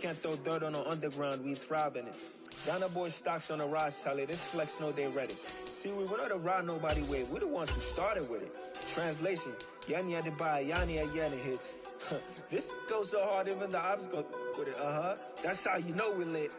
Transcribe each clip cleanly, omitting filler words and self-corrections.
can't throw dirt on the underground, we thrive in it. Ghana boys stocks on the rise, Charlie. This flex know they ready. See, we were not the ride nobody with. We're the ones who started with it. Translation, Yanni had to buy, Yanni had Yanni hits. This goes so hard, even the ops go with it. That's how you know we lit.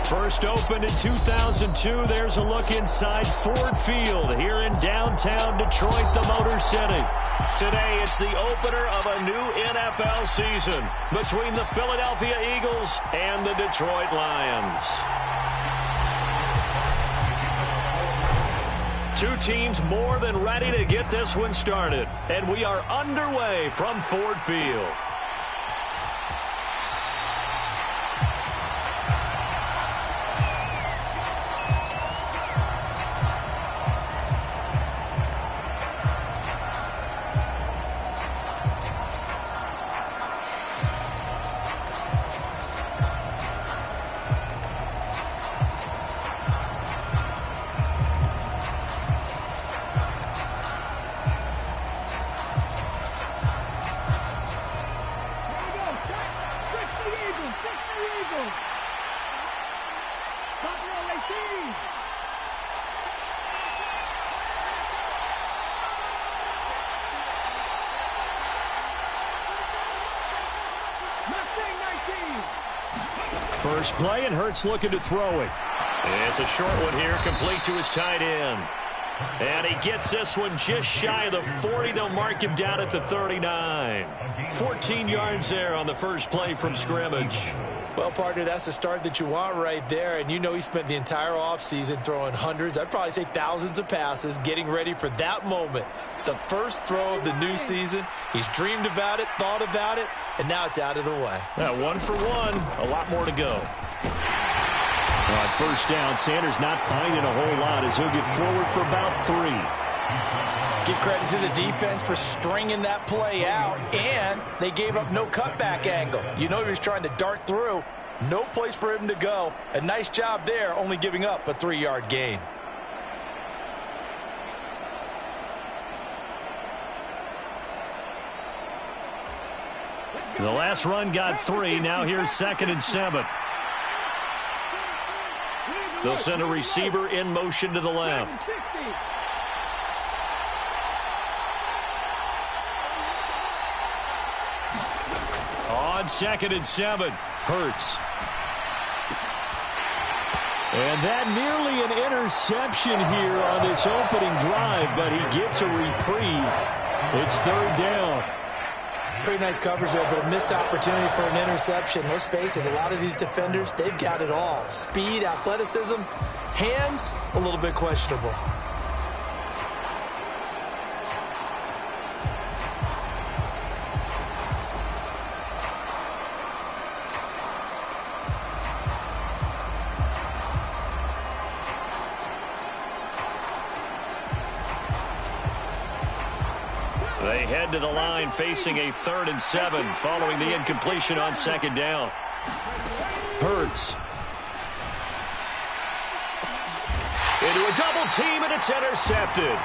First opened in 2002, there's a look inside Ford Field here in downtown Detroit, the Motor City. Today, it's the opener of a new NFL season between the Philadelphia Eagles and the Detroit Lions. Two teams more than ready to get this one started, and we are underway from Ford Field. First play, and Hurts looking to throw it. It's a short one here, complete to his tight end. And he gets this one just shy of the 40. They'll mark him down at the 39. 14 yards there on the first play from scrimmage. Well, partner, that's the start that you want right there. And you know he spent the entire offseason throwing hundreds, I'd probably say thousands of passes, getting ready for that moment. The first throw of the new season. He's dreamed about it, thought about it, and now it's out of the way. Now, 1 for 1, a lot more to go. On first down, Sanders not finding a whole lot as he'll get forward for about 3. Give credit to the defense for stringing that play out, and they gave up no cutback angle. You know he was trying to dart through. No place for him to go. A nice job there, only giving up a 3-yard gain. The last run got 3. Now here's 2nd and 7. They'll send a receiver in motion to the left. On 2nd and 7, Hurts. And that nearly an interception here on this opening drive, but he gets a reprieve. It's 3rd down. Pretty nice coverage there, but a missed opportunity for an interception. Let's face it, a lot of these defenders, they've got it all. Speed, athleticism, hands, a little bit questionable. They head to the line facing a 3rd and 7 following the incompletion on 2nd down. Hurts. Into a double team, and it's intercepted.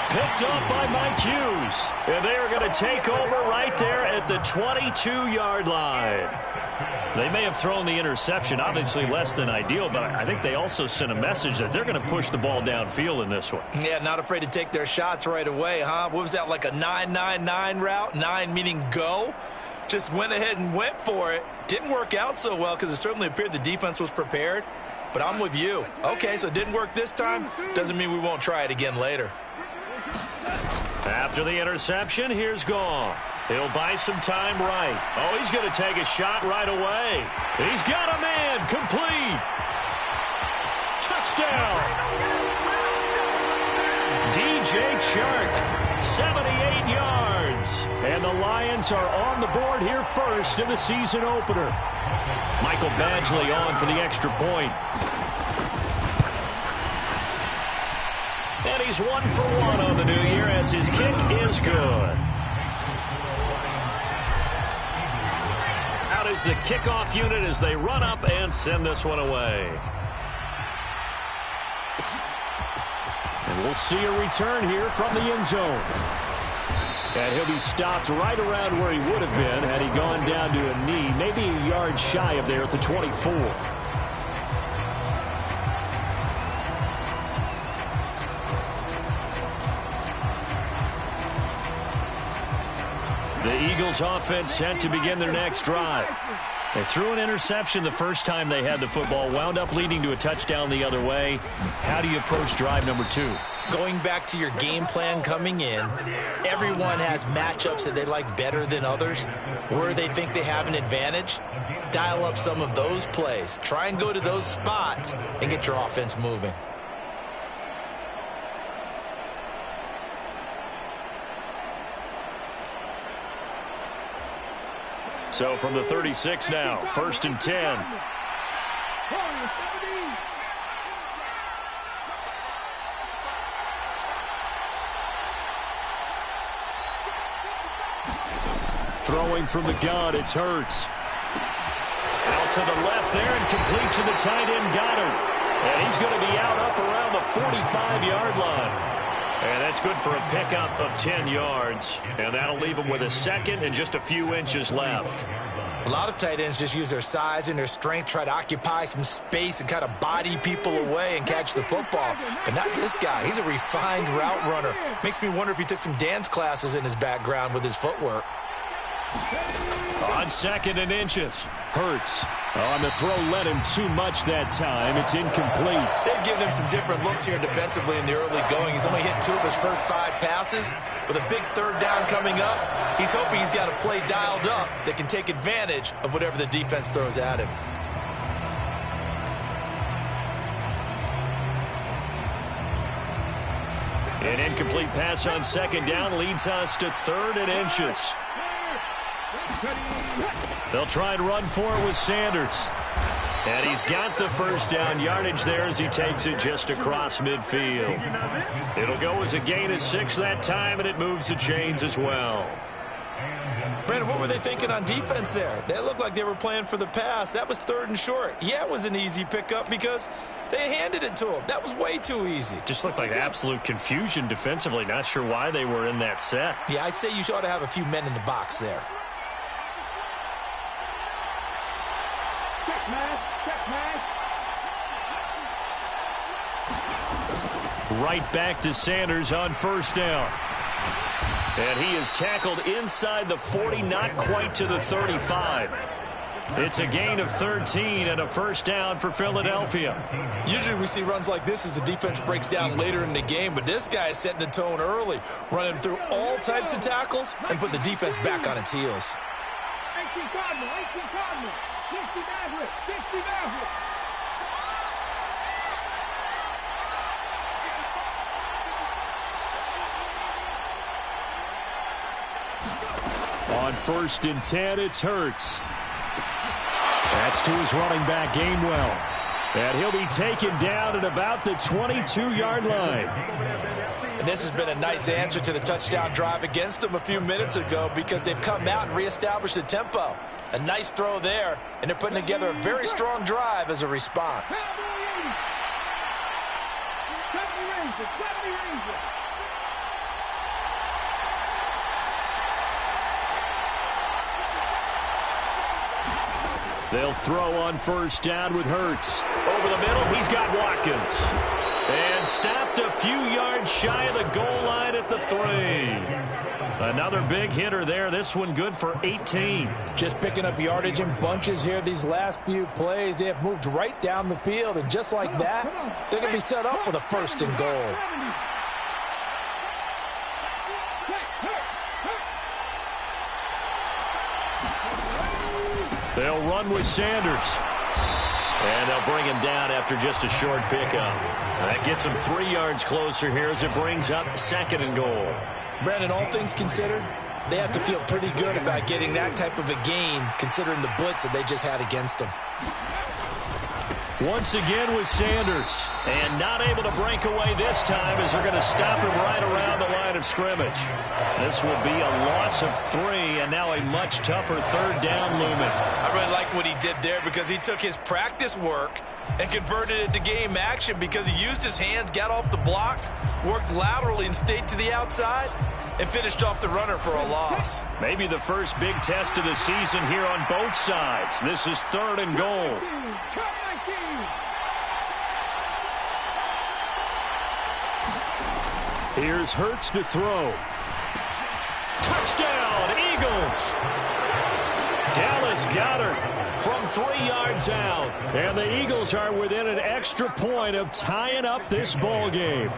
Picked up by Mike Hughes. And they are going to take over right there at the 22-yard line. They may have thrown the interception, obviously less than ideal, but I think they also sent a message that they're going to push the ball downfield in this one. Yeah, not afraid to take their shots right away, huh? What was that, like a 9-9-9 route? 9 meaning go? Just went ahead and went for it. Didn't work out so well because it certainly appeared the defense was prepared. But I'm with you. Okay, so it didn't work this time. Doesn't mean we won't try it again later. After the interception, here's Goff. He'll buy some time right. Oh, he's going to take a shot right away. He's got a man complete. Jake Shark, 78 yards. And the Lions are on the board here first in the season opener. Michael Badgley on for the extra point. And he's 1 for 1 on the new year as his kick is good. Out is the kickoff unit as they run up and send this one away. And we'll see a return here from the end zone. And he'll be stopped right around where he would have been had he gone down to a knee, maybe a yard shy of there at the 24. The Eagles offense set to begin their next drive. They threw an interception the first time they had the football, wound up leading to a touchdown the other way. How do you approach drive number 2? Going back to your game plan coming in, everyone has matchups that they like better than others, where they think they have an advantage. Dial up some of those plays. Try and go to those spots and get your offense moving. So from the 36 now, 1st and 10. Throwing from the gun, it's Hurts. Out to the left there and complete to the tight end Goddard. And he's going to be out up around the 45-yard line. And that's good for a pickup of 10 yards. And that'll leave him with a second and just a few inches left. A lot of tight ends just use their size and their strength, try to occupy some space and kind of body people away and catch the football. But not this guy. He's a refined route runner. Makes me wonder if he took some dance classes in his background with his footwork. On 2nd and inches, Hurts. On the throw, led him too much that time. It's incomplete. They've given him some different looks here defensively in the early going. He's only hit 2 of his first 5 passes. With a big 3rd down coming up, he's hoping he's got a play dialed up that can take advantage of whatever the defense throws at him. An incomplete pass on 2nd down leads us to 3rd and inches. They'll try and run for it with Sanders. And he's got the 1st down yardage there as he takes it just across midfield. It'll go as a gain of 6 that time, and it moves the chains as well. Brandon, what were they thinking on defense there? They looked like they were playing for the pass. That was 3rd and short. Yeah, it was an easy pickup because they handed it to him. That was way too easy. Just looked like absolute confusion defensively. Not sure why they were in that set. Yeah, I'd say you ought to have a few men in the box there. Right back to Sanders on 1st down. And he is tackled inside the 40, not quite to the 35. It's a gain of 13 and a 1st down for Philadelphia. Usually we see runs like this as the defense breaks down later in the game, but this guy is setting the tone early, running through all types of tackles and putting the defense back on its heels. On 1st and 10, it's Hurts. That's to his running back, Gainwell. And he'll be taken down at about the 22-yard line. And this has been a nice answer to the touchdown drive against them a few minutes ago because they've come out and reestablished the tempo. A nice throw there, and they're putting together a very strong drive as a response. They'll throw on 1st down with Hurts. Over the middle, he's got Watkins. And stopped a few yards shy of the goal line at the 3. Another big hitter there. This one good for 18. Just picking up yardage in bunches here these last few plays. They have moved right down the field, and just like that, they're going to be set up with a 1st and goal. They'll run with Sanders. And they'll bring him down after just a short pickup. That gets him 3 yards closer here as it brings up 2nd and goal. Brandon, all things considered, they have to feel pretty good about getting that type of a gain, considering the blitz that they just had against them. Once again with Sanders, and not able to break away this time as they're going to stop him right around the line of scrimmage. This will be a loss of 3, and now a much tougher 3rd down looming. I really like what he did there because he took his practice work and converted it to game action because he used his hands, got off the block, worked laterally and stayed to the outside, and finished off the runner for a loss. Maybe the first big test of the season here on both sides. This is 3rd and goal. Here's Hurts to throw. Touchdown, Eagles! Dallas Goedert from 3 yards out. And the Eagles are within an extra point of tying up this ball game.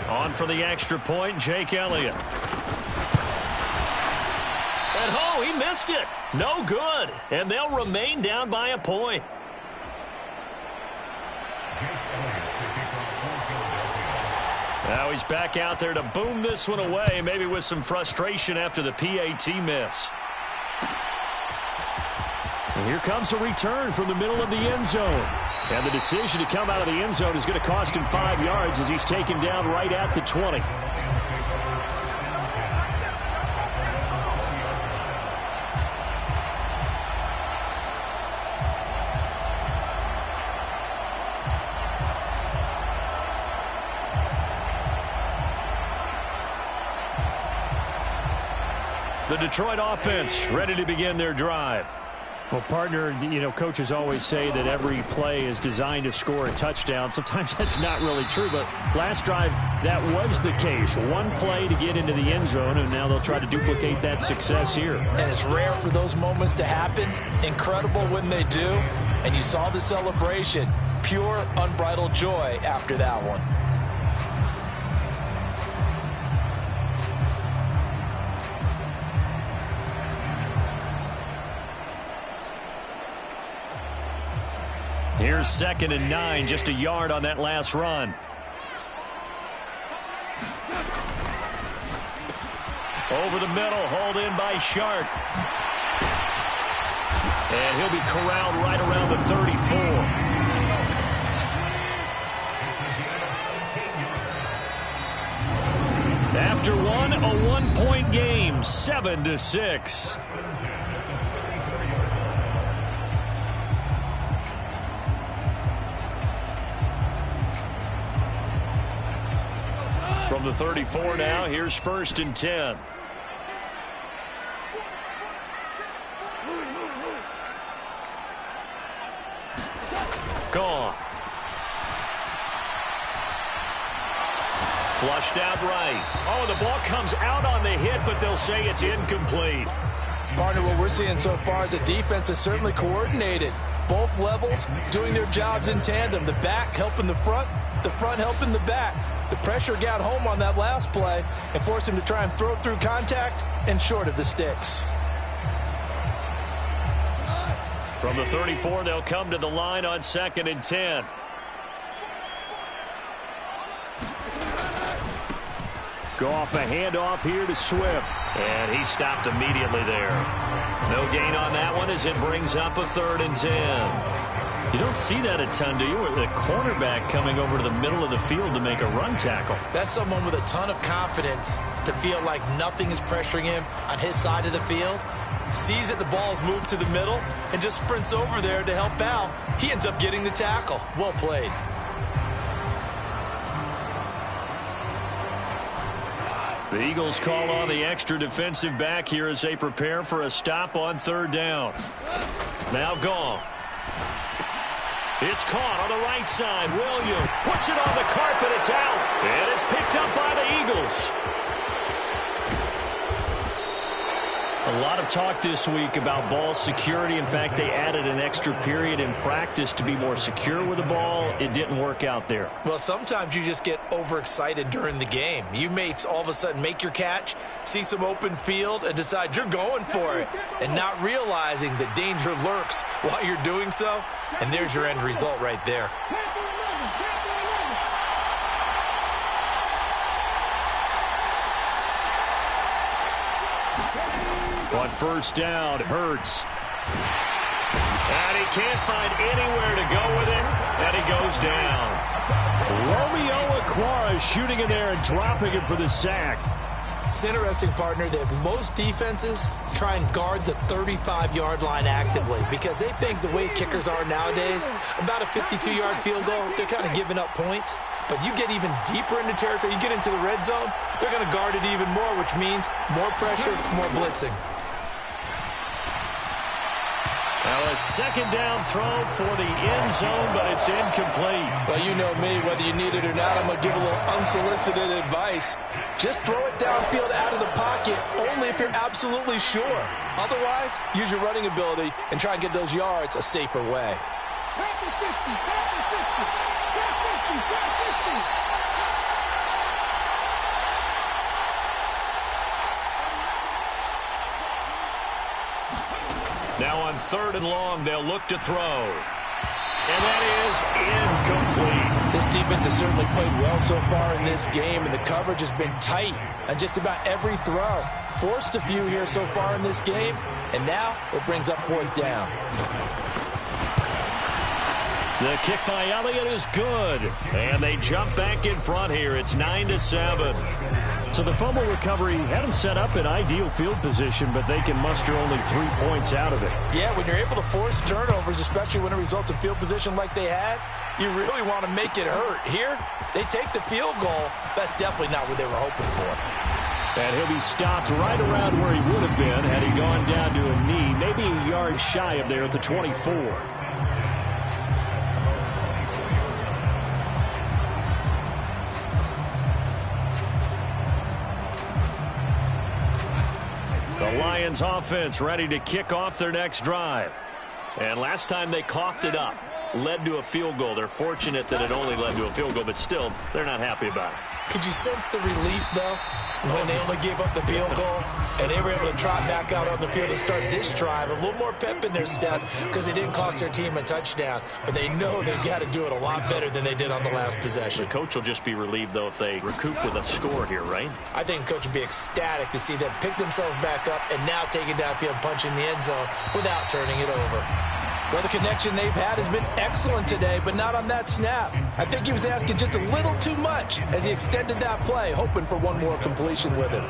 On for the extra point, Jake Elliott. And oh, he missed it. No good. And they'll remain down by a point. Now he's back out there to boom this one away, maybe with some frustration after the PAT miss. And here comes a return from the middle of the end zone. And the decision to come out of the end zone is going to cost him 5 yards as he's taken down right at the 20. The Detroit offense ready to begin their drive. Well, partner, you know, coaches always say that every play is designed to score a touchdown. Sometimes that's not really true, but last drive, that was the case. One play to get into the end zone, and now they'll try to duplicate that success here. And it's rare for those moments to happen. Incredible when they do. And you saw the celebration. Pure, unbridled joy after that one. Here's 2nd and 9, just a yard on that last run. Over the middle, hauled in by Shark. And he'll be corralled right around the 34. After one, a one-point game, 7-6. From the 34 now, here's 1st and 10. Gone. Flushed out right. Oh, the ball comes out on the hit, but they'll say it's incomplete. Partner, what we're seeing so far is the defense is certainly coordinated. Both levels doing their jobs in tandem. The back helping the front helping the back. The pressure got home on that last play and forced him to try and throw through contact and short of the sticks. From the 34, they'll come to the line on 2nd and 10. Go off a handoff here to Swift. And he stopped immediately there. No gain on that one as it brings up a 3rd and 10. You don't see that a ton, do you? With a cornerback coming over to the middle of the field to make a run tackle. That's someone with a ton of confidence to feel like nothing is pressuring him on his side of the field. Sees that the ball's moved to the middle and just sprints over there to help out. He ends up getting the tackle. Well played. The Eagles call on the extra defensive back here as they prepare for a stop on 3rd down. Now gone. It's caught on the right side. Williams puts it on the carpet. It's out. And it's picked up by the Eagles. A A lot of talk this week about ball security. In fact, they added an extra period in practice to be more secure with the ball. It didn't work out there. Well, sometimes you just get overexcited during the game. You may all of a sudden make your catch, see some open field, and decide you're going for it, and not realizing that danger lurks while you're doing so. And there's your end result right there. On first down, Hurts. And he can't find anywhere to go with it, and he goes down. Romeo Okwara shooting in there and dropping him for the sack. It's interesting, partner, that most defenses try and guard the 35-yard line actively because they think the way kickers are nowadays, about a 52-yard field goal, they're kind of giving up points. But you get even deeper into territory, you get into the red zone, they're going to guard it even more, which means more pressure, more blitzing. Now a second down throw for the end zone, but it's incomplete. Well, you know me, whether you need it or not, I'm going to give a little unsolicited advice. Just throw it downfield out of the pocket, only if you're absolutely sure. Otherwise, use your running ability and try and get those yards a safer way. Now on 3rd and long, they'll look to throw. And that is incomplete. This defense has certainly played well so far in this game, and the coverage has been tight on just about every throw. Forced a few here so far in this game, and now it brings up 4th down. The kick by Elliott is good, and they jump back in front here. It's 9-7. So the fumble recovery had them set up in ideal field position, but they can muster only 3 points out of it. Yeah, when you're able to force turnovers, especially when it results in field position like they had, you really want to make it hurt. Here, they take the field goal. That's definitely not what they were hoping for. And he'll be stopped right around where he would have been had he gone down to a knee, maybe a yard shy of there at the 24. The Lions offense ready to kick off their next drive. And last time they coughed it up, led to a field goal. They're fortunate that it only led to a field goal, but still, they're not happy about it. Could you sense the relief, though, when they only gave up the field goal and they were able to trot back out on the field to start this drive? A little more pep in their step because they didn't cost their team a touchdown, but they know they've got to do it a lot better than they did on the last possession. The coach will just be relieved, though, if they recoup with a score here, right? I think the coach would be ecstatic to see them pick themselves back up and now take it downfield and punch in the end zone without turning it over. Well, the connection they've had has been excellent today, but not on that snap. I think he was asking just a little too much as he extended that play, hoping for one more completion with it.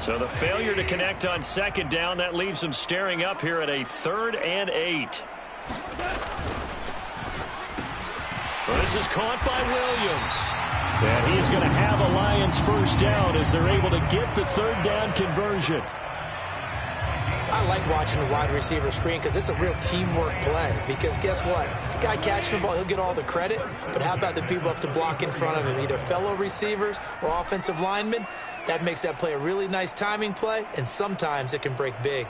So the failure to connect on 2nd down, that leaves them staring up here at a 3rd and 8. This is caught by Williams. And he is going to have a Lions first down as they're able to get the 3rd down conversion. I like watching the wide receiver screen because it's a real teamwork play. Because guess what? The guy catching the ball, he'll get all the credit. But how about the people up to block in front of him, either fellow receivers or offensive linemen? That makes that play a really nice timing play, and sometimes it can break big.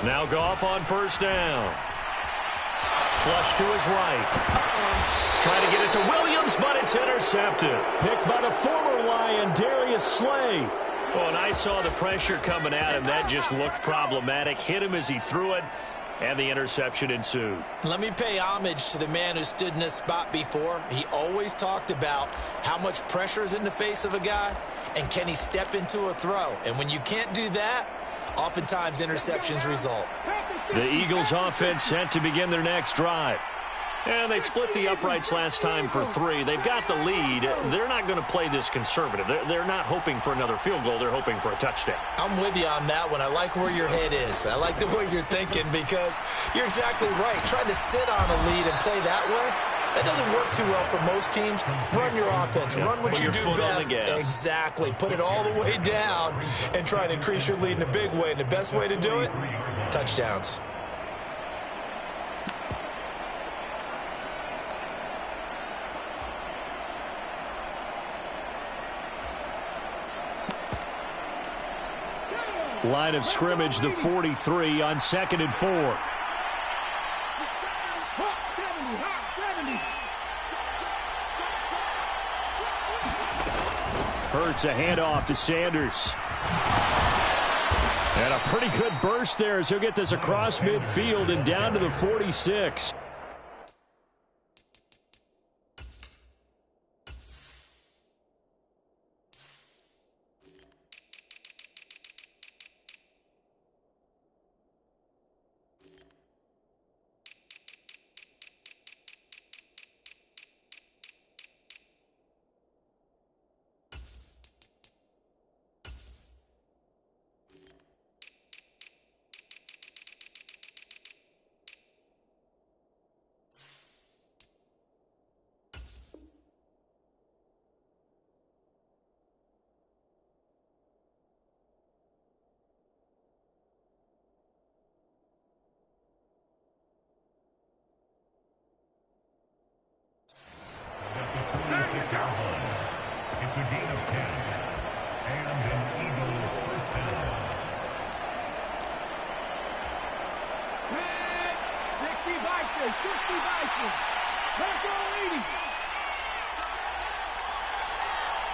Now Goff on first down. Flush to his right. Trying to get it to Williams, but it's intercepted. Picked by the former Lion, Darius Slay. Oh, and I saw the pressure coming at him. That just looked problematic. Hit him as he threw it, and the interception ensued. Let me pay homage to the man who stood in this spot before. He always talked about how much pressure is in the face of a guy, and can he step into a throw. And when you can't do that, oftentimes interceptions result. The Eagles offense set to begin their next drive. And they split the uprights last time for 3. They've got the lead. They're not going to play this conservative. They're not hoping for another field goal. They're hoping for a touchdown. I'm with you on that one. I like where your head is. I like the way you're thinking because you're exactly right. Trying to sit on a lead and play that way, That doesn't work too well for most teams. Run your offense. Run what you do best. Exactly. Put it all the way down and try to increase your lead in a big way. And the best way to do it, touchdowns. Line of scrimmage, the 43 on 2nd and 4. Hurts a handoff to Sanders. And a pretty good burst there as he'll get this across midfield and down to the 46. It's a gain of 10 and an Eagle first down. 60 Vikings, 60 Vikings. Let's go 80.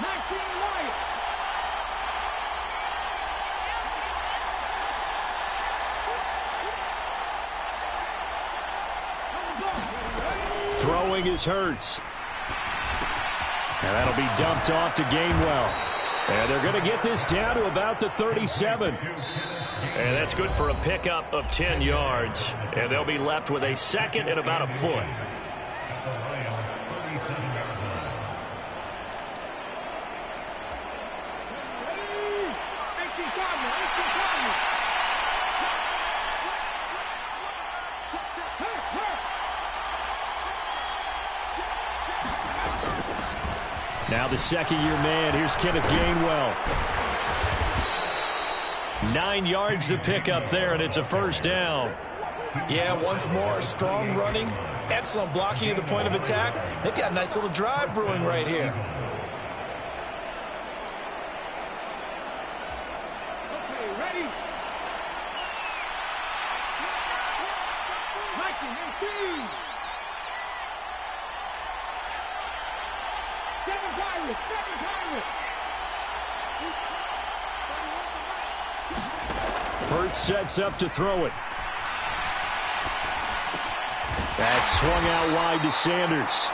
19 Lions. Throwing is Hurts. And that'll be dumped off to Gainwell. And they're going to get this down to about the 37. And that's good for a pickup of 10 yards. And they'll be left with a second and about a foot. Now the second-year man. Here's Kenneth Gainwell. 9 yards to pick up there, and it's a first down. Yeah, once more, strong running, excellent blocking at the point of attack. They've got a nice little drive brewing right here. Okay, ready? Viking, 18. 7 Pirates, 7 Pirates. Hurts sets up to throw it. That's swung out wide to Sanders.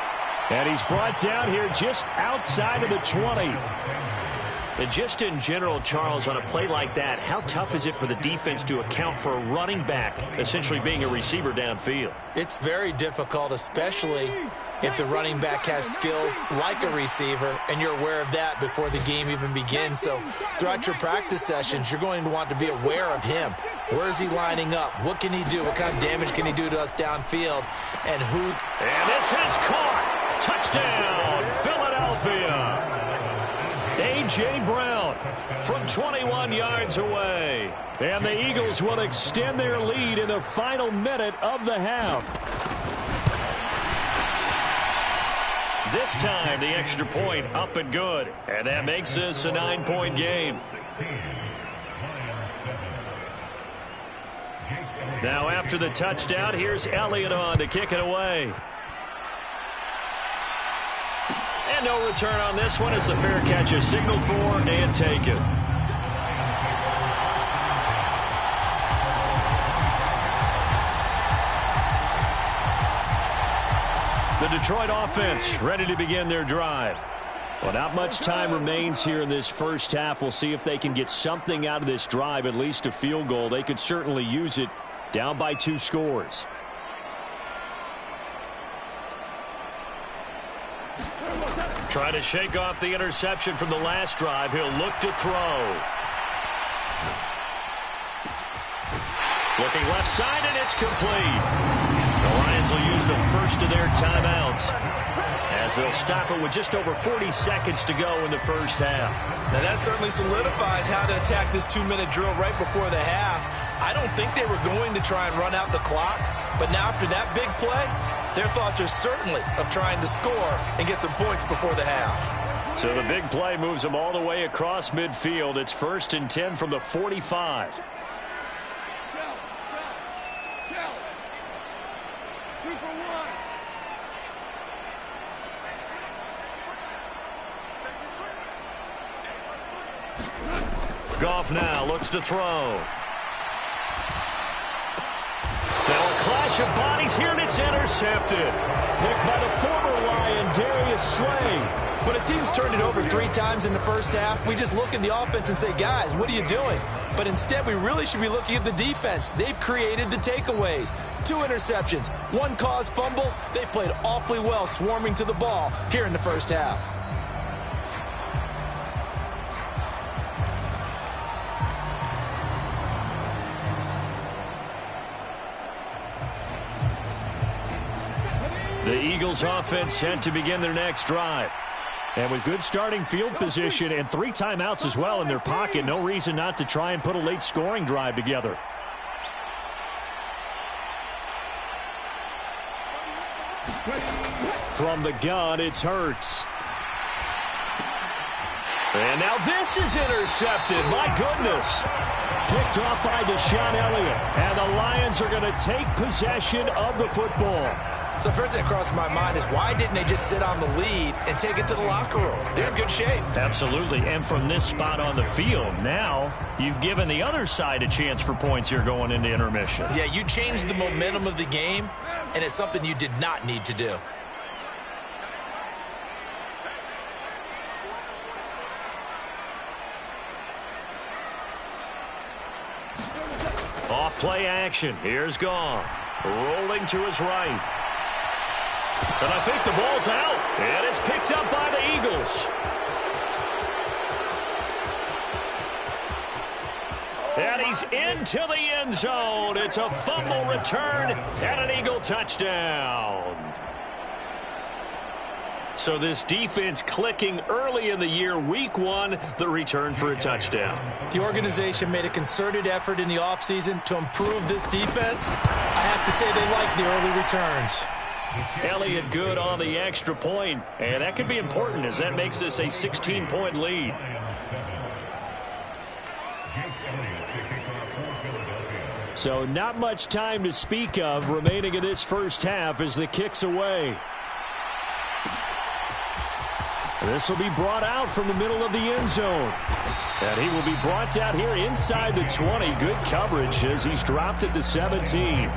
And he's brought down here just outside of the 20. And just in general, Charles, on a play like that, how tough is it for the defense to account for a running back essentially being a receiver downfield? It's very difficult, especially if the running back has skills like a receiver, and you're aware of that before the game even begins. So throughout your practice sessions, you're going to want to be aware of him. Where is he lining up? What can he do? What kind of damage can he do to us downfield? And who? And this is caught. Touchdown, Philadelphia. A.J. Brown from 21 yards away. And the Eagles will extend their lead in the final minute of the half. This time, the extra point up and good. And that makes this a 9-point game. Now, after the touchdown, here's Elliott on to kick it away. And no return on this one as the fair catch is signaled for and taken. The Detroit offense ready to begin their drive. Well, not much time remains here in this first half. We'll see if they can get something out of this drive, at least a field goal. They could certainly use it, down by 2 scores. Trying to shake off the interception from the last drive. He'll look to throw. Looking left side, and it's complete. The Lions will use the first of their their timeouts, as they'll stop it with just over 40 seconds to go in the first half. Now that certainly solidifies how to attack this 2-minute drill right before the half. I don't think they were going to try and run out the clock, but now after that big play, their thoughts are certainly of trying to score and get some points before the half. So the big play moves them all the way across midfield. It's 1st and 10 from the 45. Goff now looks to throw. Now a clash of bodies here, and it's intercepted. Picked by the former Lion, Darius Slay. When a team's turned it over 3 times in the first half, we just look at the offense and say, guys, what are you doing? But instead, we really should be looking at the defense. They've created the takeaways. 2 interceptions, 1 caused fumble. They played awfully well swarming to the ball here in the first half. The Eagles offense set to begin their next drive. And with good starting field position and 3 timeouts as well in their pocket, no reason not to try and put a late scoring drive together. From the gun, it's Hurts. And now this is intercepted. My goodness. Picked off by Deshaun Elliott. And the Lions are going to take possession of the football. So first thing that crossed my mind is why didn't they just sit on the lead and take it to the locker room? They're in good shape. Absolutely. And from this spot on the field, now you've given the other side a chance for points here going into intermission. Yeah, you changed the momentum of the game, and it's something you did not need to do. Off play action. Here's Goff. Rolling to his right. And I think the ball's out. And it's picked up by the Eagles. And he's into the end zone. It's a fumble return and an Eagle touchdown. So this defense clicking early in the year, week 1, the return for a touchdown. The organization made a concerted effort in the offseason to improve this defense. I have to say they like the early returns. Elliott good on the extra point, and that could be important as that makes this a 16-point lead. So not much time to speak of remaining in this first half as the kick's away. This will be brought out from the middle of the end zone. And he will be brought down here inside the 20. Good coverage as he's dropped at the 17.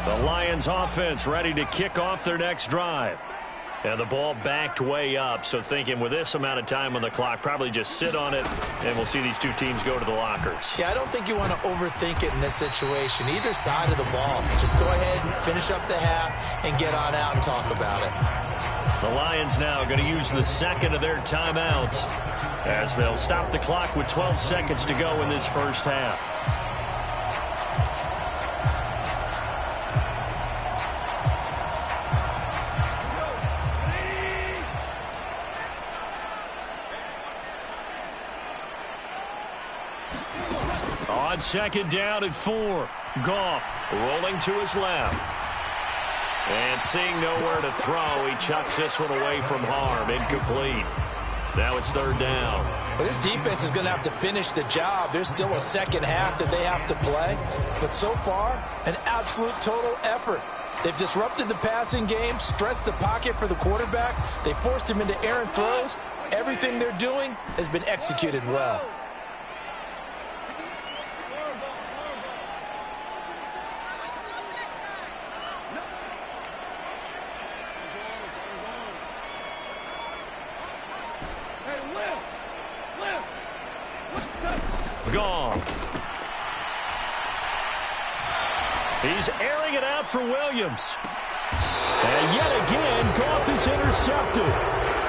The Lions offense ready to kick off their next drive. And the ball backed way up, so thinking with this amount of time on the clock, probably just sit on it, and we'll see these 2 teams go to the lockers. Yeah, I don't think you want to overthink it in this situation. Either side of the ball, just go ahead and finish up the half and get on out and talk about it. The Lions now going to use the second of their timeouts as they'll stop the clock with 12 seconds to go in this first half. On second down at 4, Goff rolling to his left. And seeing nowhere to throw, he chucks this one away from harm. Incomplete. Now it's 3rd down. Well, this defense is going to have to finish the job. There's still a second half that they have to play. But so far, an absolute total effort. They've disrupted the passing game, stressed the pocket for the quarterback. They forced him into errant throws. Everything they're doing has been executed well. Goff. He's airing it out for Williams. And yet again, Goff is intercepted.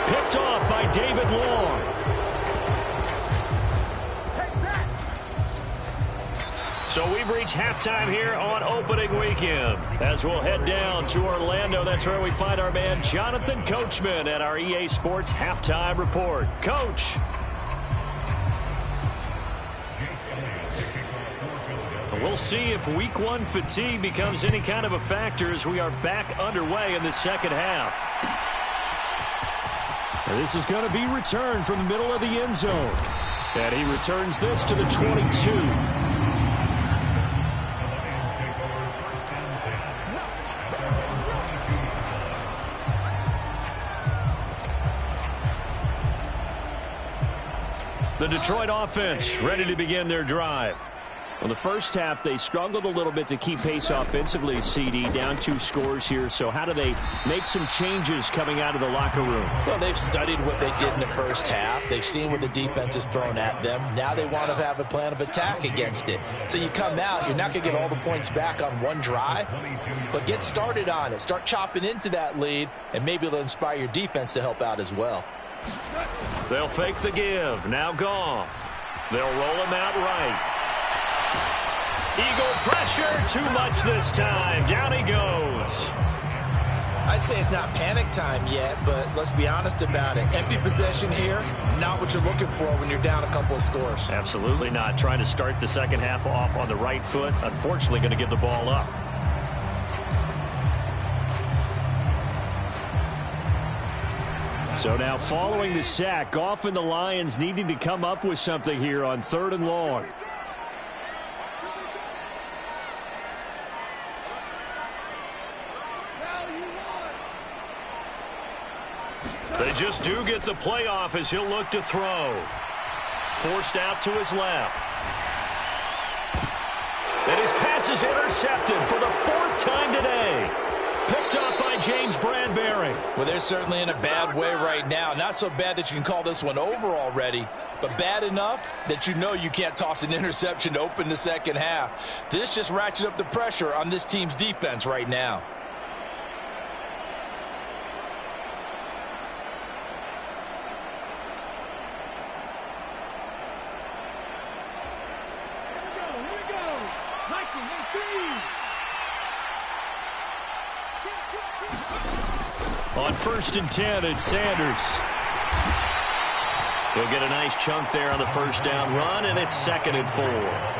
Picked off by David Long. So we've reached halftime here on opening weekend. As we'll head down to Orlando, that's where we find our man Jonathan Coachman at our EA Sports Halftime Report. Coach. We'll see if week one fatigue becomes any kind of a factor as we are back underway in the second half. And this is going to be returned from the middle of the end zone. And he returns this to the 22. The Detroit offense ready to begin their drive. Well, the first half, they struggled a little bit to keep pace offensively, CD, down 2 scores here. So how do they make some changes coming out of the locker room? Well, they've studied what they did in the first half. They've seen what the defense has thrown at them. Now they want to have a plan of attack against it. So you come out, you're not going to get all the points back on one drive, but get started on it. Start chopping into that lead, and maybe it'll inspire your defense to help out as well. They'll fake the give. Now Goff. They'll roll him out right. Eagle pressure, too much this time. Down he goes. I'd say it's not panic time yet, but let's be honest about it. Empty possession here, not what you're looking for when you're down a couple of scores. Absolutely not. Trying to start the second half off on the right foot. Unfortunately, going to give the ball up. So now following the sack, Goff and the Lions needing to come up with something here on 3rd and long. They just do get the playoff as he'll look to throw. Forced out to his left. And his pass is intercepted for the 4th time today. Picked up by James Bradbury. Well, they're certainly in a bad way right now. Not so bad that you can call this one over already, but bad enough that you know you can't toss an interception to open the second half. This just ratchets up the pressure on this team's defense right now. On 1st and 10, it's Sanders. He'll get a nice chunk there on the first down run, and it's 2nd and 4.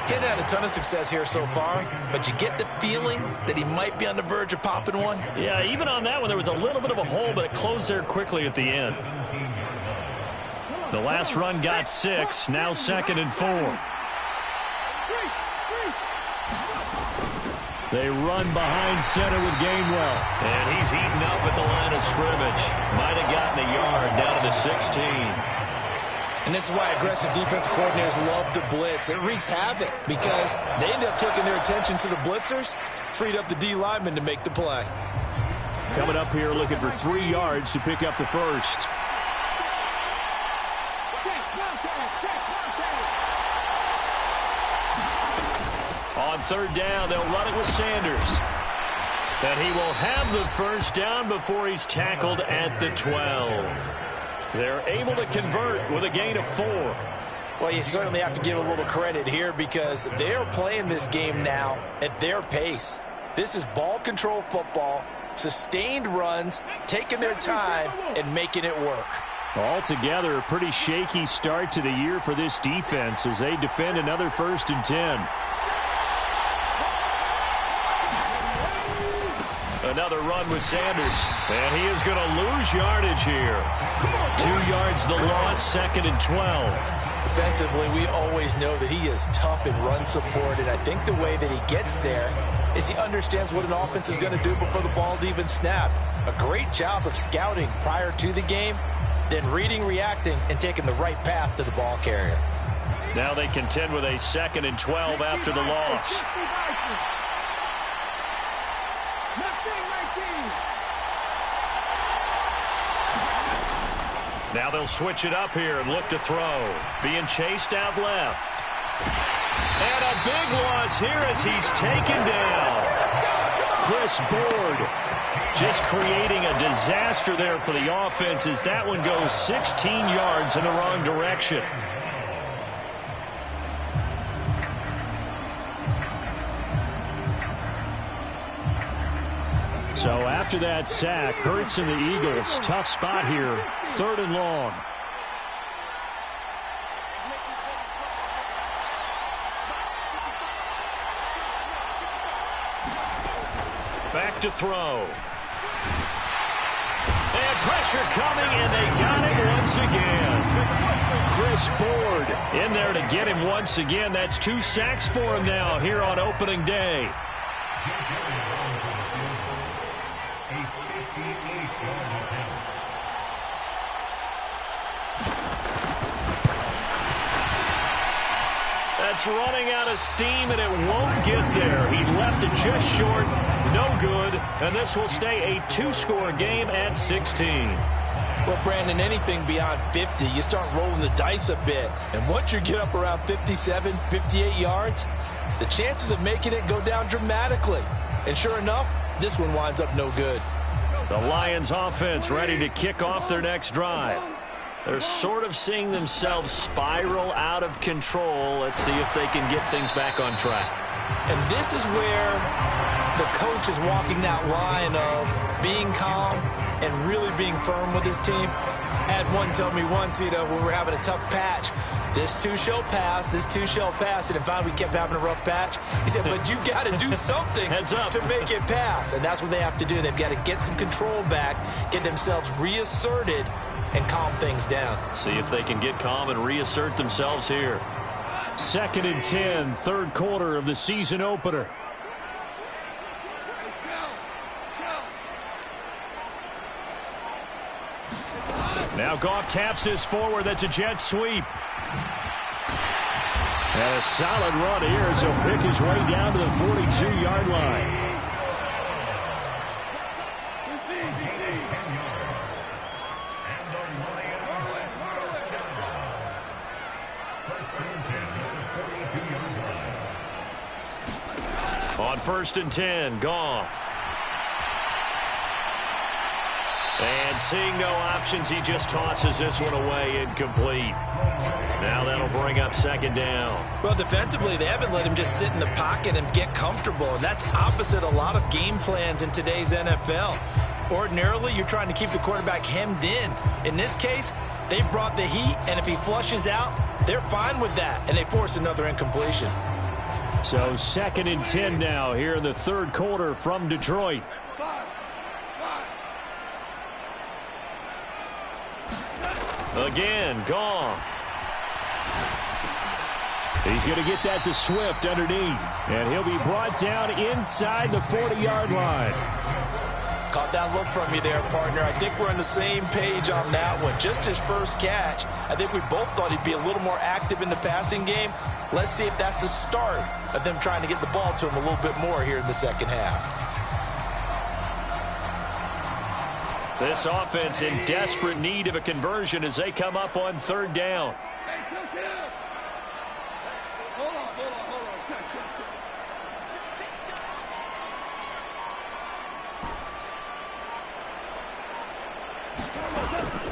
Getting had a ton of success here so far, but you get the feeling that he might be on the verge of popping one. Yeah, even on that one, there was a little bit of a hole, but it closed there quickly at the end. The last run got 6, now 2nd and 4. They run behind center with Gainwell. And he's eaten up at the line of scrimmage. Might have gotten a yard down to the 16. And this is why aggressive defensive coordinators love to blitz. It wreaks havoc because they end up taking their attention to the blitzers, freed up the D lineman to make the play. Coming up here looking for 3 yards to pick up the first. On 3rd down, they'll run it with Sanders. And he will have the first down before he's tackled at the 12. They're able to convert with a gain of 4. Well, you certainly have to give a little credit here because they're playing this game now at their pace. This is ball control football, sustained runs, taking their time, and making it work. Altogether, a pretty shaky start to the year for this defense as they defend another 1st and 10. Another run with Sanders. And he is going to lose yardage here. 2 yards the loss, 2nd and 12. Defensively, we always know that he is tough in run support, and I think the way that he gets there is he understands what an offense is going to do before the ball's even snapped. A great job of scouting prior to the game, then reading, reacting, and taking the right path to the ball carrier. Now they contend with a 2nd and 12 after the loss. Now they'll switch it up here and look to throw. Being chased out left. And a big loss here as he's taken down. Chris Board Just creating a disaster there for the offense as that one goes 16 yards in the wrong direction. So after that sack, Hurts and the Eagles, tough spot here, 3rd and long. Back to throw. And pressure coming, and they got him once again. Chris Ford in there to get him once again. That's 2 sacks for him now here on opening day. That's running out of steam, and it won't get there. He left it just short. No good. And this will stay a 2-score game at 16. Well, Brandon, anything beyond 50, you start rolling the dice a bit. And once you get up around 57, 58 yards, the chances of making it go down dramatically. And sure enough, this one winds up no good. The Lions offense ready to kick off their next drive. They're sort of seeing themselves spiral out of control. Let's see if they can get things back on track. And this is where the coach is walking that line of being calm and really being firm with his team. I had one tell me once, when we were having a tough patch, this too shall pass, this too shall pass. And finally we kept having a rough patch. He said, but you got to do something to make it pass. And that's what they have to do. They've got to get some control back, get themselves reasserted, and calm things down. See if they can get calm and reassert themselves here. 2nd and 10, 3rd quarter of the season opener. Now Goff taps this forward. That's a jet sweep. And a solid run here as he'll pick his way down to the 42-yard line. On 1st and 10, Goff. And seeing no options, he just tosses this one away, incomplete. Now that'll bring up 2nd down. Well, defensively, they haven't let him just sit in the pocket and get comfortable, and that's opposite a lot of game plans in today's NFL. Ordinarily, you're trying to keep the quarterback hemmed in. In this case, they brought the heat, and if he flushes out, they're fine with that, and they force another incompletion. So 2nd and 10 now here in the 3rd quarter from Detroit. Again, Goff. He's going to get that to Swift underneath. And he'll be brought down inside the 40-yard line. Caught that look from you there, partner. I think we're on the same page on that one. Just his first catch. I think we both thought he'd be a little more active in the passing game. Let's see if that's the start of them trying to get the ball to him a little bit more here in the second half. This offense in desperate need of a conversion as they come up on 3rd down.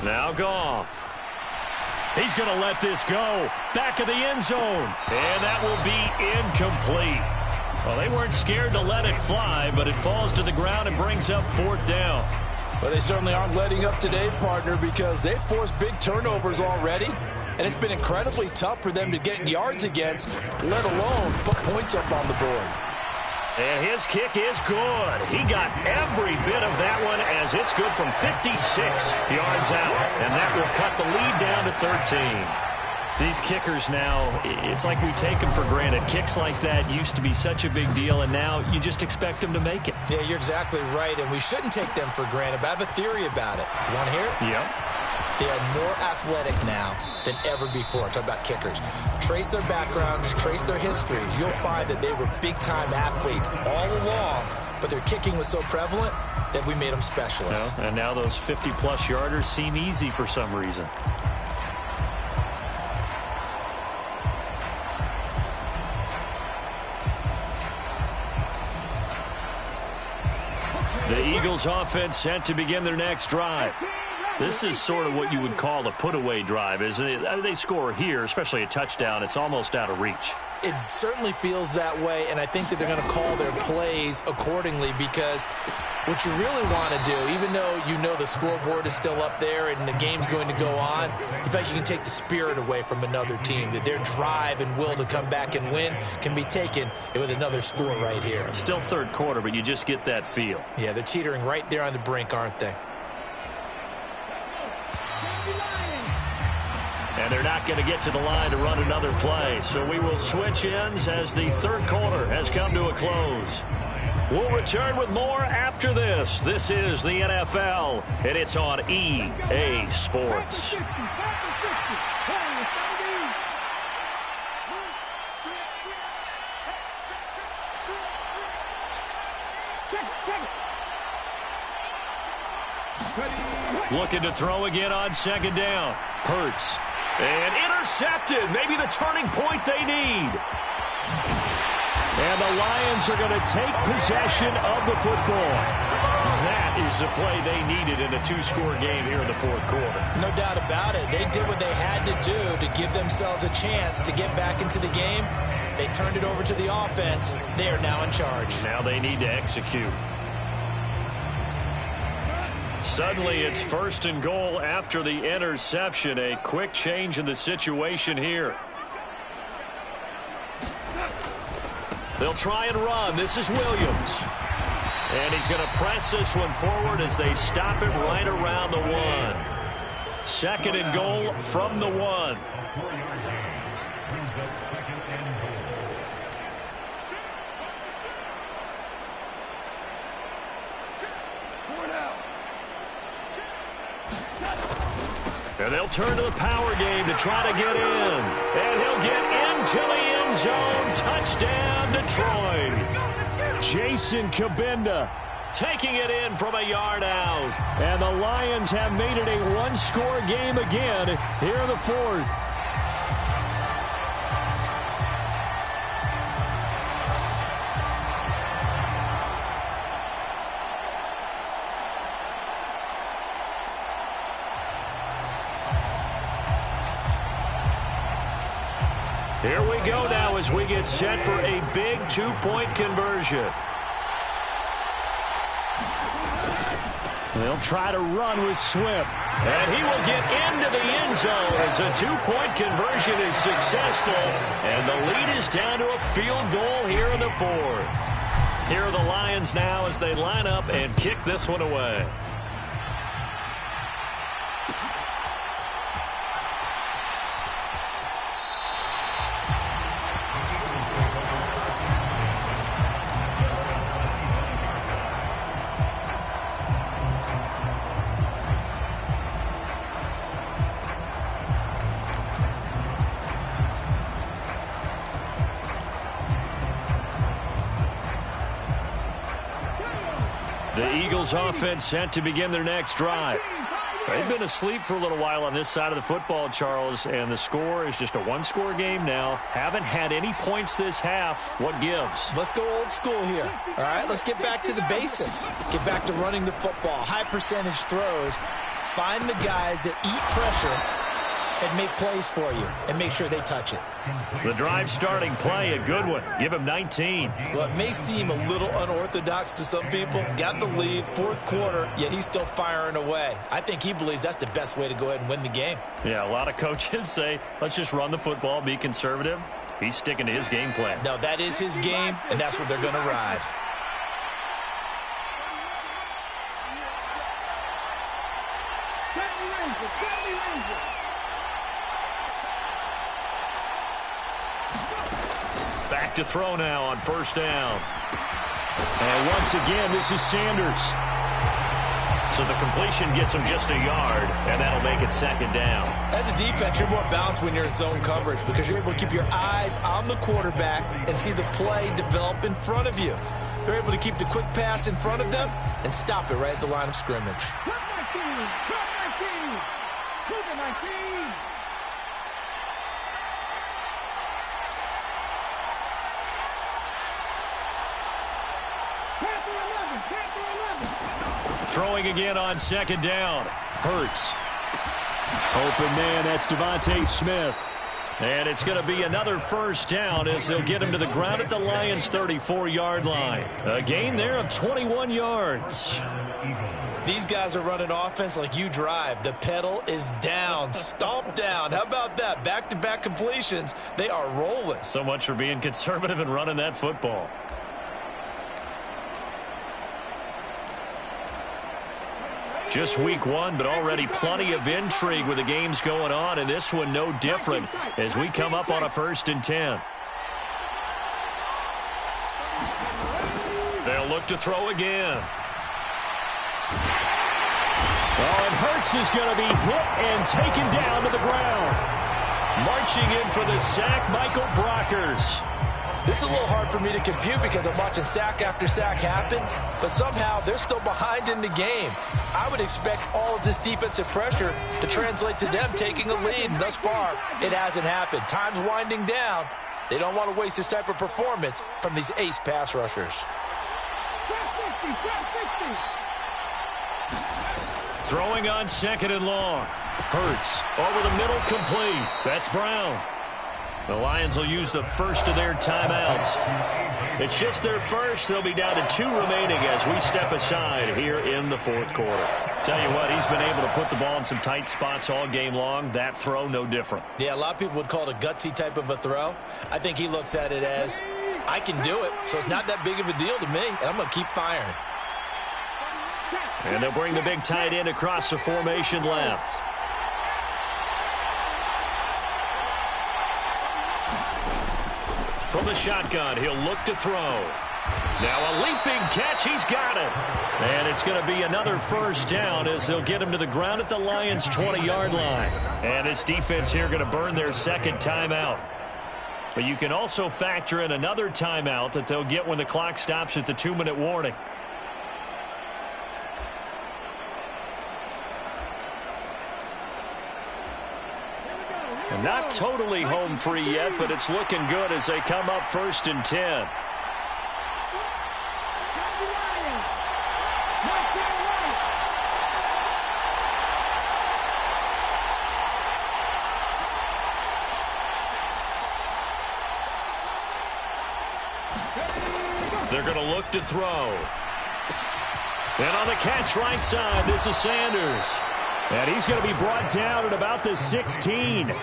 Now Goff. He's going to let this go. Back of the end zone. And that will be incomplete. Well, they weren't scared to let it fly, but it falls to the ground and brings up 4th down. Well, they certainly aren't letting up today, partner, because they've forced big turnovers already. And it's been incredibly tough for them to get yards against, let alone put points up on the board. And his kick is good. He got every bit of that one as it's good from 56 yards out. And that will cut the lead down to 13. These kickers now, it's like we take them for granted. Kicks like that used to be such a big deal, and now you just expect them to make it. Yeah, you're exactly right, and we shouldn't take them for granted, but I have a theory about it. You want to hear it? Yep. They are more athletic now than ever before. Talk about kickers. Trace their backgrounds, trace their histories. You'll find that they were big-time athletes all along, but their kicking was so prevalent that we made them specialists. And now those 50-plus yarders seem easy for some reason. The Eagles offense set to begin their next drive. This is sort of what you would call a put-away drive, isn't it? I mean, they score here, especially a touchdown. It's almost out of reach. It certainly feels that way, and I think that they're going to call their plays accordingly, because what you really want to do, even though you know the scoreboard is still up there and the game's going to go on, in fact, you can take the spirit away from another team, that their drive and will to come back and win can be taken with another score right here. Still third quarter, but you just get that feel. Yeah, they're teetering right there on the brink, aren't they? And they're not going to get to the line to run another play. So we will switch ends as the third quarter has come to a close. We'll return with more after this. This is the NFL, and it's on EA Sports. Looking to throw again on second down. Hurts. And intercepted. Maybe the turning point they need. And the Lions are going to take possession of the football. That is the play they needed in a two-score game here in the fourth quarter. No doubt about it. They did what they had to do to give themselves a chance to get back into the game. They turned it over to the offense. They are now in charge. Now they need to execute. Suddenly, it's first and goal after the interception. A quick change in the situation here. They'll try and run. This is Williams. And he's going to press this one forward as they stop him right around the one. Second and goal from the one. And they'll turn to the power game to try to get in. And he'll get into the end zone. Touchdown, Detroit. Jason Kabinda taking it in from a yard out. And the Lions have made it a one-score game again here in the fourth. Here we go now as we get set for a big two-point conversion. They'll try to run with Swift. And he will get into the end zone as a two-point conversion is successful. And the lead is down to a field goal here in the fourth. Here are the Lions now as they line up and kick this one away. The Eagles offense set to begin their next drive. They've been asleep for a little while on this side of the football, Charles, and the score is just a one-score game now. Haven't had any points this half. What gives? Let's go old school here. All right, let's get back to the basics. Get back to running the football, high percentage throws. Find the guys that eat pressure and make plays for you and make sure they touch it. The drive starting play, a good one. Give him 19. Well, it may seem a little unorthodox to some people. Got the lead, fourth quarter, yet he's still firing away. I think he believes that's the best way to go ahead and win the game. Yeah, a lot of coaches say, let's just run the football, be conservative. He's sticking to his game plan. No, that is his game, and that's what they're going to ride. Back to throw now on first down. And once again, this is Sanders. So the completion gets him just a yard, and that'll make it second down. As a defense, you're more balanced when you're in zone coverage because you're able to keep your eyes on the quarterback and see the play develop in front of you. They're able to keep the quick pass in front of them and stop it right at the line of scrimmage. throwing again on second down. Hurts. Open man, that's Devontae Smith. And it's going to be another first down as they'll get him to the ground at the Lions' 34-yard line. A gain there of 21 yards. These guys are running offense like you drive. The pedal is down, stomp down. How about that? Back-to-back completions. They are rolling. So much for being conservative and running that football. Just week one, but already plenty of intrigue with the games going on, and this one no different as we come up on a 1st and 10. They'll look to throw again. Oh, and Hurts is going to be hit and taken down to the ground. Marching in for the sack, Michael Brockers. This is a little hard for me to compute because I'm watching sack after sack happen, but somehow they're still behind in the game. I would expect all of this defensive pressure to translate to them taking a lead, and thus far, it hasn't happened. Time's winding down. They don't want to waste this type of performance from these ace pass rushers. Throwing on 2nd and long. Hurts over the middle, complete. That's Brown. The Lions will use the first of their timeouts. It's just their first. They'll be down to 2 remaining as we step aside here in the 4th quarter. Tell you what, he's been able to put the ball in some tight spots all game long. That throw, no different. Yeah, a lot of people would call it a gutsy type of a throw. I think he looks at it as, I can do it, so it's not that big of a deal to me, and I'm going to keep firing. And they'll bring the big tight end across the formation left. From the shotgun, he'll look to throw. Now a leaping catch, he's got it. And it's going to be another first down as they'll get him to the ground at the Lions' 20-yard line. And this defense here going to burn their 2nd timeout. But you can also factor in another timeout that they'll get when the clock stops at the 2-minute warning. And not totally home free yet, but it's looking good as they come up 1st and 10. They're going to look to throw. And on the catch right side, this is Sanders. And he's going to be brought down at about the 16.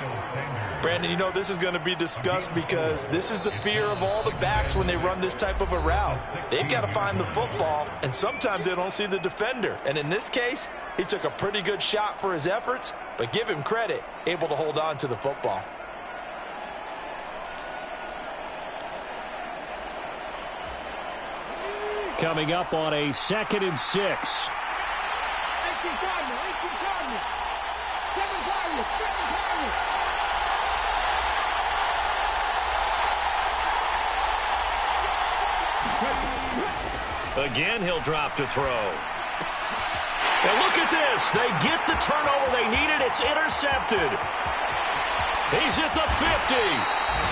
Brandon, you know, this is going to be discussed because this is the fear of all the backs when they run this type of a route. They've got to find the football, and sometimes they don't see the defender. And in this case, he took a pretty good shot for his efforts, but give him credit, able to hold on to the football. Coming up on a 2nd and 6. Again, he'll drop to throw. And look at this. They get the turnover they needed. It's intercepted. He's at the 50.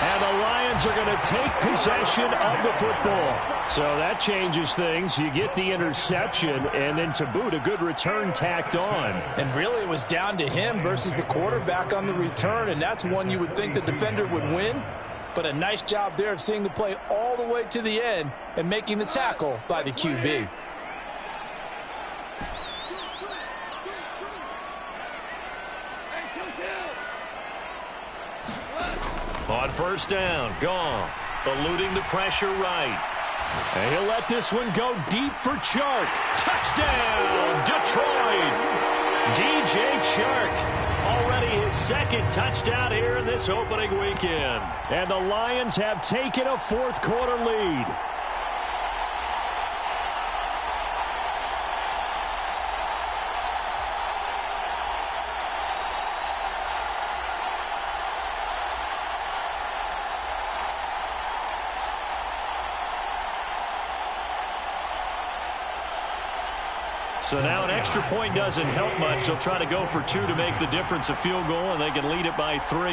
And the Lions are going to take possession of the football. So that changes things. You get the interception, and then to boot, a good return tacked on. And really, it was down to him versus the quarterback on the return, and that's one you would think the defender would win. But a nice job there of seeing the play all the way to the end and making the tackle by the QB. On 1st down, Goff eluding the pressure right. And he'll let this one go deep for Chark. Touchdown, Detroit. DJ Chark. Already his 2nd touchdown here in this opening weekend. And the Lions have taken a 4th quarter lead. So now an extra point doesn't help much. They'll try to go for 2 to make the difference a field goal, and they can lead it by 3.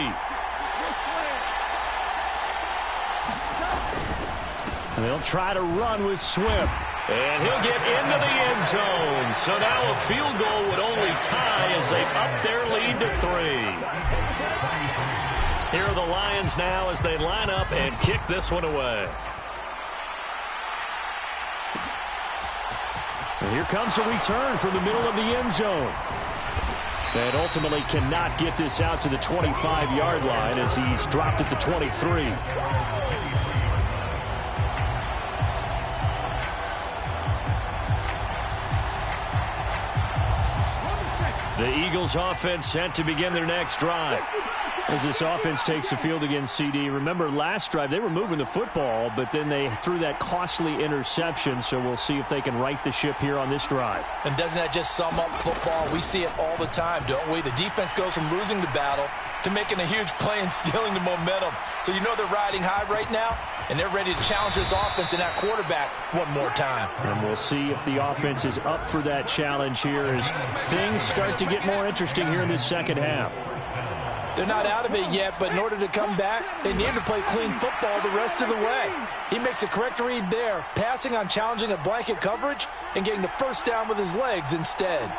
And they'll try to run with Swift. And he'll get into the end zone. So now a field goal would only tie as they up their lead to 3. Here are the Lions now as they line up and kick this one away. And here comes a return from the middle of the end zone. And ultimately cannot get this out to the 25-yard line as he's dropped at the 23. The Eagles offense set to begin their next drive. As this offense takes the field against CD, remember last drive they were moving the football, but then they threw that costly interception, so we'll see if they can right the ship here on this drive. And doesn't that just sum up football? We see it all the time, don't we? The defense goes from losing the battle to making a huge play and stealing the momentum. So you know they're riding high right now, and they're ready to challenge this offense and that quarterback one more time. And we'll see if the offense is up for that challenge here as things start to get more interesting here in this second half. They're not out of it yet, but in order to come back, they need to play clean football the rest of the way. He makes the correct read there, passing on challenging a blanket coverage and getting the first down with his legs instead.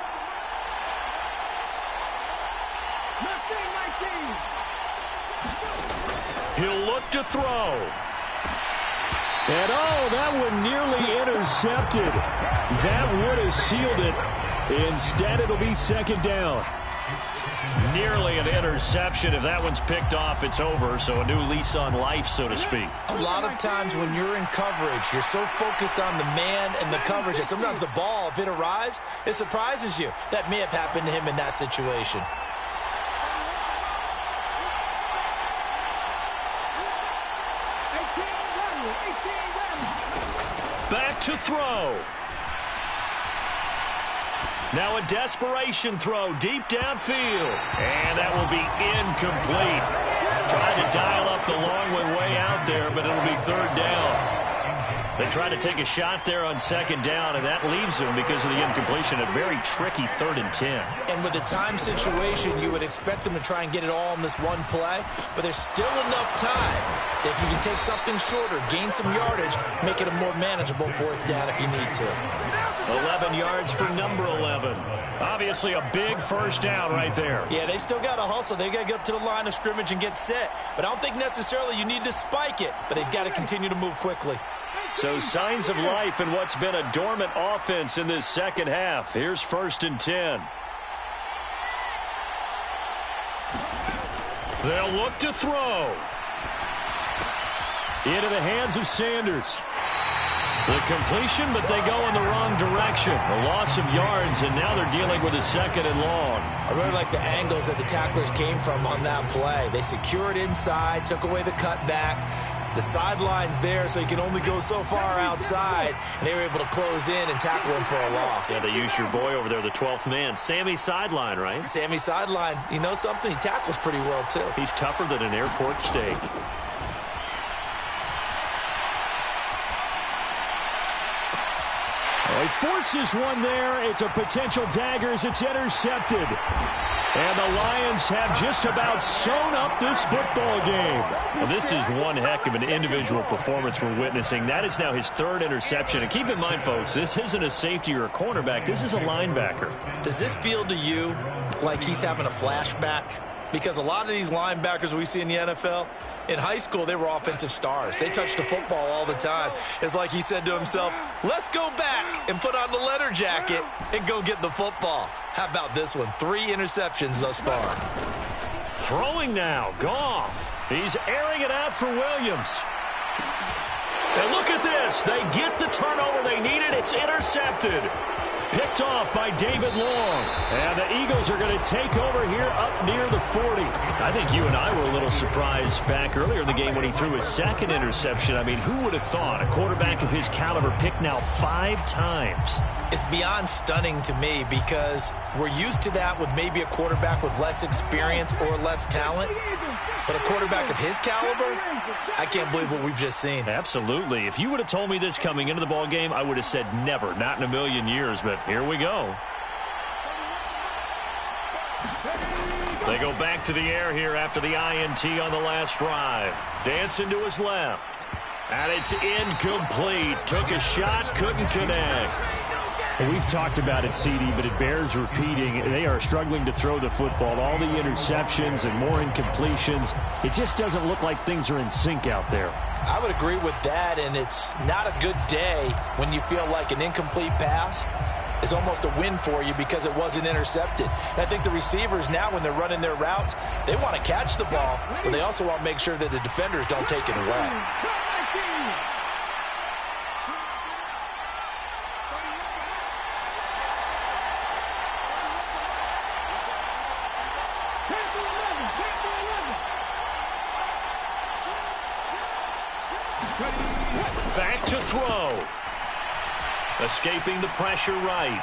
He'll look to throw. And oh, that one nearly intercepted. That would have sealed it. Instead, it'll be second down. Nearly an interception. If that one's picked off, it's over. So a new lease on life, so to speak. A lot of times when you're in coverage, you're so focused on the man and the coverage that sometimes the ball, if it arrives, it surprises you. That may have happened to him in that situation. Back to throw. Now a desperation throw deep downfield. And that will be incomplete. Trying to dial up the long way out there, but it'll be third down. They try to take a shot there on second down, and that leaves them, because of the incompletion, a very tricky 3rd and 10. And with the time situation, you would expect them to try and get it all in this one play, but there's still enough time. If you can take something shorter, gain some yardage, make it a more manageable 4th down if you need to. 11 yards for number 11. Obviously a big first down right there. Yeah, they still got to hustle. They got to get up to the line of scrimmage and get set. But I don't think necessarily you need to spike it, but they've got to continue to move quickly. So signs of life in what's been a dormant offense in this second half. Here's 1st and 10. They'll look to throw. Into the hands of Sanders. The completion, but they go in the wrong direction. A loss of yards, and now they're dealing with a 2nd and long. I really like the angles that the tacklers came from on that play. They secured inside, took away the cutback. The sideline's there, so you can only go so far outside, and they were able to close in and tackle him for a loss. Yeah, they used your boy over there, the 12th man. Sammy Sideline, right? Sammy Sideline. You know something? He tackles pretty well, too. He's tougher than an airport steak. He forces one there. It's a potential dagger as it's intercepted. And the Lions have just about sewn up this football game. Well, this is one heck of an individual performance we're witnessing. That is now his 3rd interception. And keep in mind, folks, this isn't a safety or a cornerback. This is a linebacker. Does this feel to you like he's having a flashback? Because a lot of these linebackers we see in the NFL, in high school, they were offensive stars. They touched the football all the time. It's like he said to himself, let's go back and put on the leather jacket and go get the football. How about this one? 3 interceptions thus far. Throwing now, Goff. He's airing it out for Williams. And look at this. They get the turnover they needed. It's intercepted. Picked off by David Long. And the Eagles are going to take over here up near the 40. I think you and I were a little surprised back earlier in the game when he threw his 2nd interception. I mean, who would have thought a quarterback of his caliber picked now 5 times? It's beyond stunning to me because we're used to that with maybe a quarterback with less experience or less talent. But a quarterback of his caliber, I can't believe what we've just seen. Absolutely. If you would have told me this coming into the ball game, I would have said never, not in a million years. But here we go. They go back to the air here after the INT on the last drive. Dancing to his left. And it's incomplete. Took a shot, couldn't connect. Well, we've talked about it, CD, but it bears repeating. They are struggling to throw the football. All the interceptions and more incompletions. It just doesn't look like things are in sync out there. I would agree with that, and it's not a good day when you feel like an incomplete pass is almost a win for you because it wasn't intercepted. And I think the receivers now, when they're running their routes, they want to catch the ball, but they also want to make sure that the defenders don't take it away. Back to throw. Escaping the pressure right.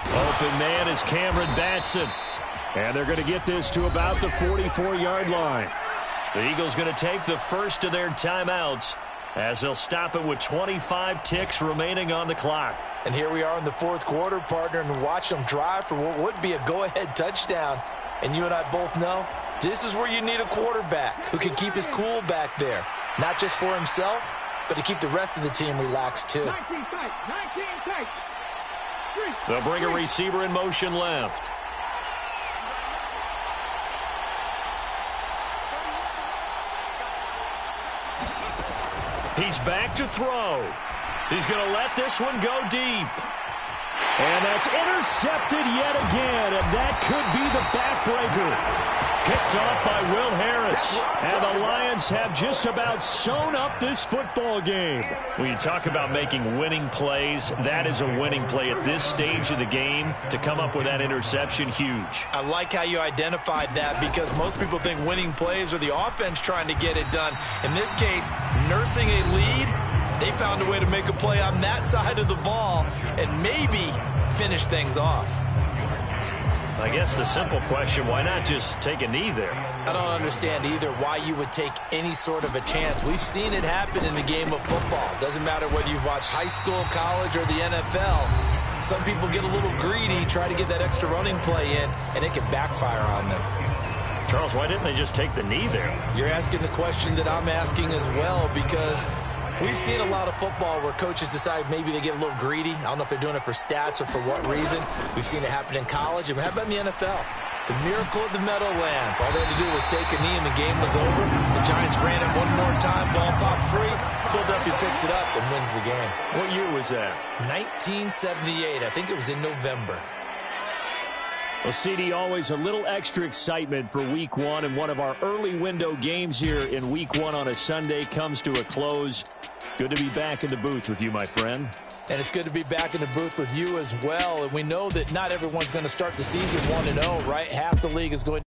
Open man is Cameron Batson. And they're going to get this to about the 44-yard line. The Eagles going to take the first of their timeouts as they'll stop it with 25 ticks remaining on the clock. And here we are in the fourth quarter, partner, and watch them drive for what would be a go-ahead touchdown. And you and I both know this is where you need a quarterback who can keep his cool back there. Not just for himself, but to keep the rest of the team relaxed too. 19 tight. They'll bring a receiver in motion left. He's back to throw. He's going to let this one go deep. And that's intercepted yet again, and that could be the backbreaker. Picked off by Will Harris. And the Lions have just about sewn up this football game. When you talk about making winning plays, that is a winning play at this stage of the game. To come up with that interception, huge. I like how you identified that because most people think winning plays are the offense trying to get it done. In this case, nursing a lead, they found a way to make a play on that side of the ball and maybe finish things off. I guess the simple question, why not just take a knee there? I don't understand either why you would take any sort of a chance. We've seen it happen in the game of football. Doesn't matter whether you've watched high school, college, or the NFL. Some people get a little greedy, try to get that extra running play in, and it can backfire on them. Charles, why didn't they just take the knee there? You're asking the question that I'm asking as well because we've seen a lot of football where coaches decide maybe they get a little greedy. I don't know if they're doing it for stats or for what reason. We've seen it happen in college. And how about in the NFL? The miracle of the Meadowlands. All they had to do was take a knee and the game was over. The Giants ran it one more time. Ball popped free. Philadelphia picks it up and wins the game. What year was that? 1978. I think it was in November. Well, CD, always a little extra excitement for Week 1, and one of our early window games here in Week 1 on a Sunday comes to a close. Good to be back in the booth with you, my friend. And it's good to be back in the booth with you as well. And we know that not everyone's going to start the season 1-0, right? Half the league is going